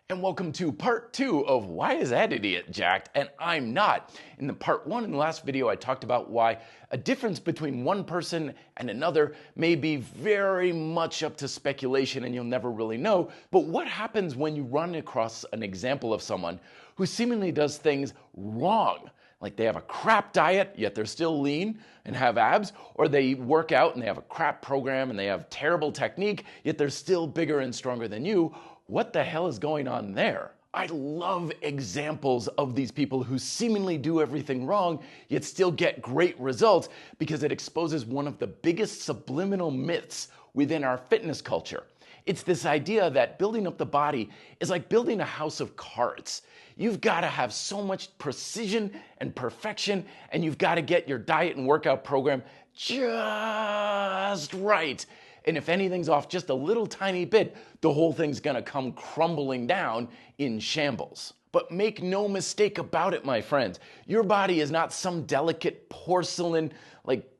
And welcome to part 2 of Why is that idiot jacked and I'm not? In the part 1 in the last video, I talked about why a difference between one person and another may be very much up to speculation and you'll never really know. But what happens when you run across an example of someone who seemingly does things wrong? Like they have a crap diet, yet they're still lean and have abs, or they work out and they have a crap program and they have terrible technique, yet they're still bigger and stronger than you. What the hell is going on there? I love examples of these people who seemingly do everything wrong, yet still get great results because it exposes one of the biggest subliminal myths within our fitness culture. It's this idea that building up the body is like building a house of cards. You've got to have so much precision and perfection, and you've got to get your diet and workout program just right. And if anything's off just a little tiny bit, the whole thing's gonna come crumbling down in shambles. But make no mistake about it, my friends. Your body is not some delicate porcelain, like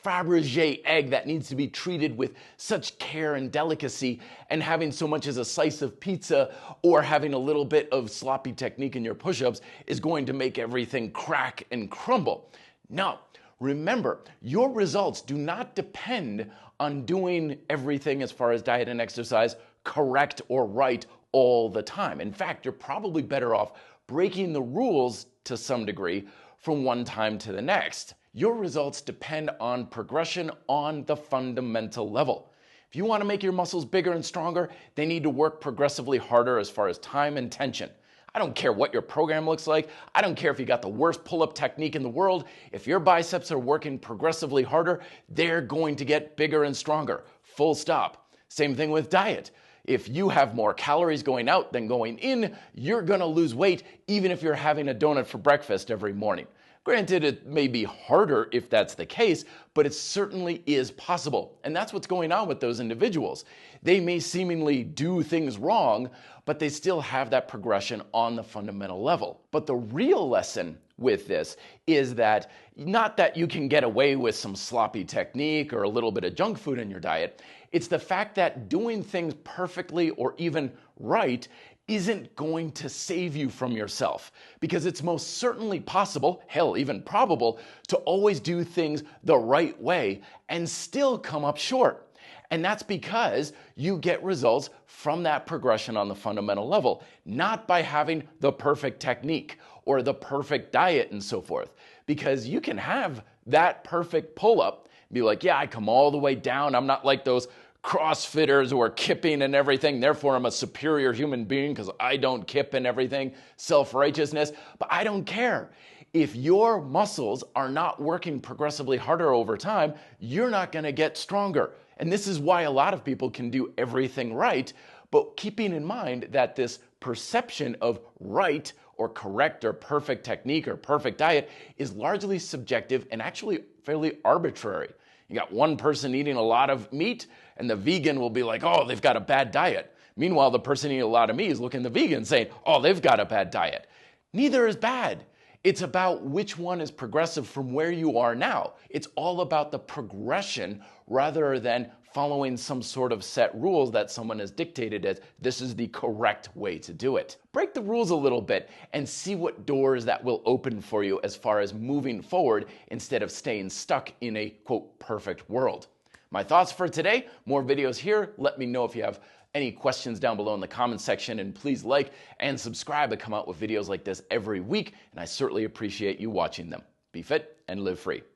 Fabergé egg that needs to be treated with such care and delicacy, and having so much as a slice of pizza or having a little bit of sloppy technique in your push-ups is going to make everything crack and crumble. No. Remember, your results do not depend on doing everything as far as diet and exercise correct or right all the time. In fact, you're probably better off breaking the rules to some degree from one time to the next. Your results depend on progression on the fundamental level. If you want to make your muscles bigger and stronger, they need to work progressively harder as far as time and tension. I don't care what your program looks like. I don't care if you got the worst pull-up technique in the world. If your biceps are working progressively harder, they're going to get bigger and stronger. Full stop. Same thing with diet. If you have more calories going out than going in, you're going to lose weight even if you're having a donut for breakfast every morning. Granted, it may be harder if that's the case, but it certainly is possible. And that's what's going on with those individuals. They may seemingly do things wrong, but they still have that progression on the fundamental level. But the real lesson with this is that not that you can get away with some sloppy technique or a little bit of junk food in your diet. It's the fact that doing things perfectly or even right isn't going to save you from yourself, because it's most certainly possible, hell, even probable, to always do things the right way and still come up short. And that's because you get results from that progression on the fundamental level, not by having the perfect technique or the perfect diet and so forth. Because you can have that perfect pull-up, be like, yeah, I come all the way down. I'm not like those CrossFitters who are kipping and everything, therefore I'm a superior human being because I don't kip and everything, self-righteousness, but I don't care. If your muscles are not working progressively harder over time, you're not going to get stronger. And this is why a lot of people can do everything right, but keeping in mind that this perception of right or correct or perfect technique or perfect diet is largely subjective and actually fairly arbitrary. You got one person eating a lot of meat, and the vegan will be like, oh, they've got a bad diet. Meanwhile, the person eating a lot of meat is looking at the vegan saying, oh, they've got a bad diet. Neither is bad. It's about which one is progressive from where you are now. It's all about the progression rather than following some sort of set rules that someone has dictated as this is the correct way to do it. Break the rules a little bit and see what doors that will open for you as far as moving forward instead of staying stuck in a, quote, perfect world. My thoughts for today, more videos here. Let me know if you have any questions down below in the comments section, and please like and subscribe. I come out with videos like this every week, and I certainly appreciate you watching them. Be fit and live free.